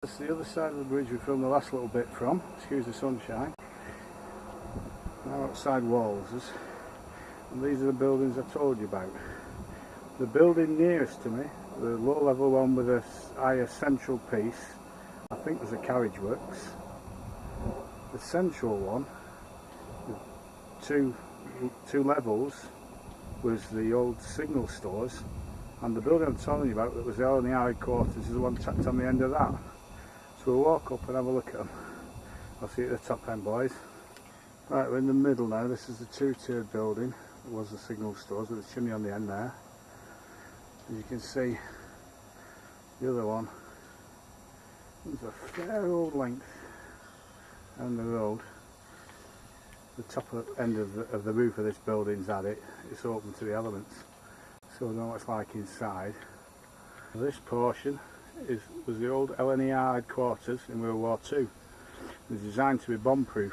That's the other side of the bridge we filmed the last little bit from, excuse the sunshine. Now outside Walls, and these are the buildings I told you about. The building nearest to me, the low level one with a higher central piece, I think there's a carriage works. The central one, with two levels, was the old signal stores, and the building I'm telling you about that was the LNE quarters is the one tucked on the end of that. So we'll walk up and have a look at them. I'll see you at the top end, boys. Right, we're in the middle now. This is the two-tiered building. It was the signal stores with a chimney on the end there. As you can see, the other one is a fair old length down the road. The top end of the roof of this building's at it. It's open to the elements, so I don't know what it's like inside. This portion was the old LNE headquarters in World War II. It was designed to be bomb-proof,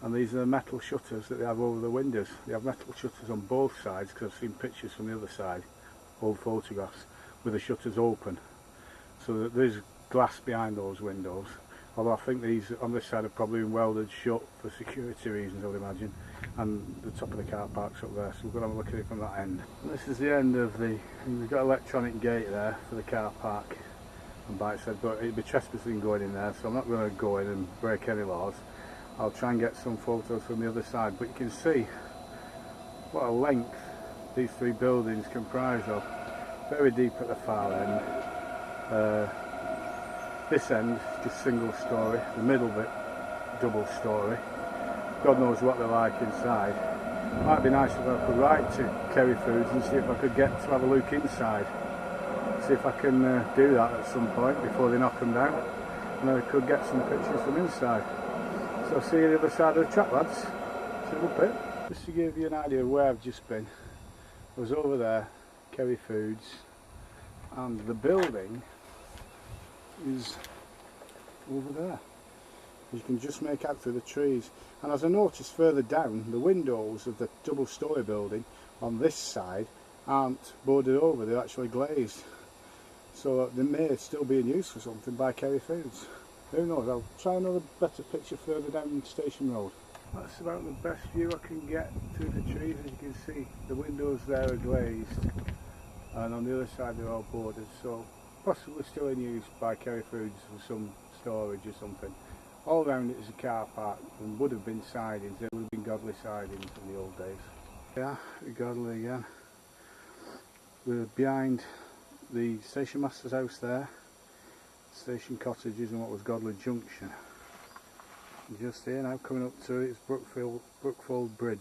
and these are the metal shutters that they have over the windows. They have metal shutters on both sides, because I've seen pictures from the other side, old photographs, with the shutters open, so that there's glass behind those windows. Although I think these on this side have probably been welded shut for security reasons, I would imagine, and the top of the car park's up there, so we're going to have a look at it from that end. And this is the end of we've got an electronic gate there for the car park and bike shed, but it'd be trespassing going in there, so I'm not going to go in and break any laws. I'll try and get some photos from the other side, but you can see what a length these three buildings comprise of. Very deep at the far end. This end is just single story, the middle bit double story. God knows what they're like inside. Might be nice if I could write to Kerry Foods and see if I could get to have a look inside. See if I can do that at some point before they knock them down, and I could get some pictures from inside. So I'll see you on the other side of the track, lads. See you up it. Just to give you an idea of where I've just been, I was over there, Kerry Foods, and the building is over there. You can just make out through the trees, and as I noticed further down, the windows of the double-storey building on this side aren't boarded over, they're actually glazed, so they may still be in use for something by Kerry Foods. Who knows, I'll try another better picture further down Station Road. That's about the best view I can get through the trees. As you can see, the windows there are glazed, and on the other side they're all boarded, so possibly still in use by Kerry Foods for some storage or something. All around it is a car park, and would have been sidings. There would have been Godley sidings in the old days. Yeah, Godley again. We're behind the station master's house there, station cottages, and what was Godley Junction. And just here now, coming up to it, is Brookfold Bridge.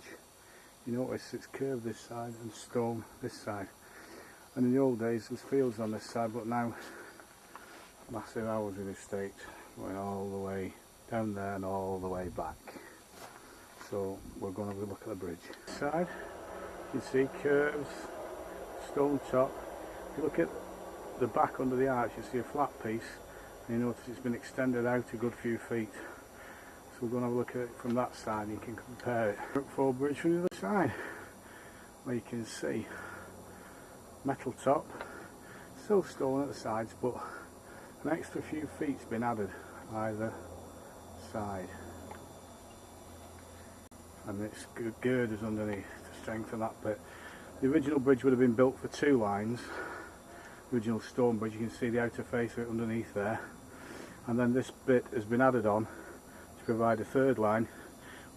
You notice it's curved this side and stone this side. And in the old days there was fields on this side, but now massive housing estate going all the way down there and all the way back. So we're going to have a look at the bridge. This side, you can see curves, stone top. If you look at the back under the arch, you see a flat piece, and you notice it's been extended out a good few feet. So we're going to have a look at it from that side, and you can compare it. Brookfold Bridge from the other side, where you can see metal top, still stone at the sides, but an extra few feet's been added either side, and it's girders underneath to strengthen that bit. The original bridge would have been built for two lines, original stone bridge. You can see the outer face of it underneath there, and then this bit has been added on to provide a third line,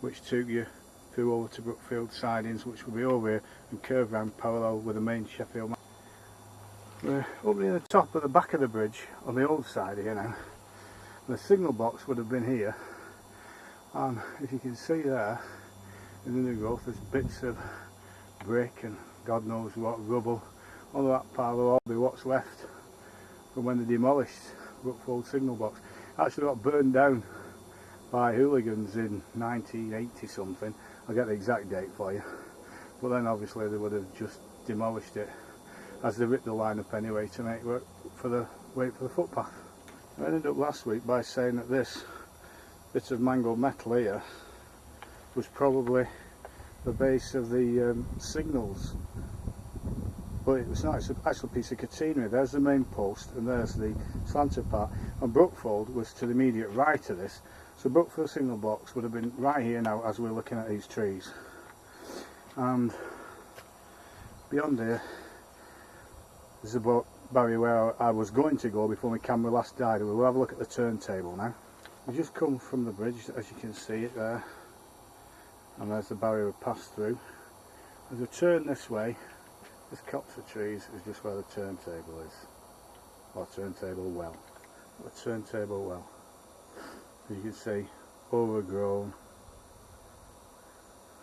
which took you through over to Brookfield sidings, which will be over here and curve round parallel with the main Sheffield. We're up near the top of the back of the bridge on the old side here now. The signal box would have been here, and if you can see there in the new growth, there's bits of brick and God knows what rubble. All that part will all be what's left from when they demolished Brookfold signal box. Actually got burned down by hooligans in 1980 something. I'll get the exact date for you, but then obviously they would have just demolished it as they ripped the line up anyway to make work for the footpath. I ended up last week by saying that this bit of mangled metal here was probably the base of the signals but it's not, it's actually a piece of catenary. There's the main post and there's the slanted part, and Brookfold was to the immediate right of this, so Brookfold signal box would have been right here now as we're looking at these trees. And beyond here there's a barrier where I was going to go before my camera last died. We'll have a look at the turntable now. We just come from the bridge, as you can see it there, and there's the barrier we passed through. As we turn this way, this copse of trees is just where the turntable is, or turntable well. The turntable well, as you can see, overgrown,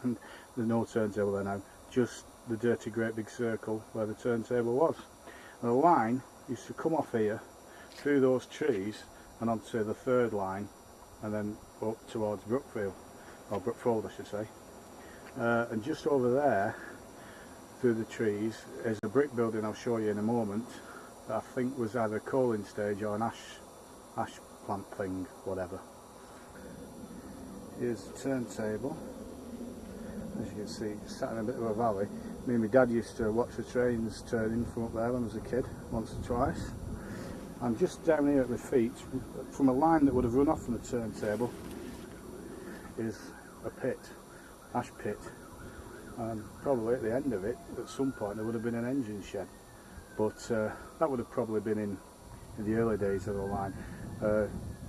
and there's no turntable there now, just the dirty great big circle where the turntable was. And the line used to come off here through those trees and onto the third line and then up towards Brookfield, or Brookfold I should say. And just over there through the trees is a brick building I'll show you in a moment that I think was either a coaling stage or an ash plant thing, whatever. Here's the turntable. As you can see, it's sat in a bit of a valley. Me and my dad used to watch the trains turning from up there when I was a kid, once or twice. And just down here at my feet, from a line that would have run off from the turntable, is a pit, ash pit. And probably at the end of it, at some point, there would have been an engine shed. But that would have probably been in the early days of the line.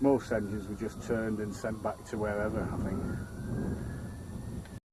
Most engines were just turned and sent back to wherever, I think.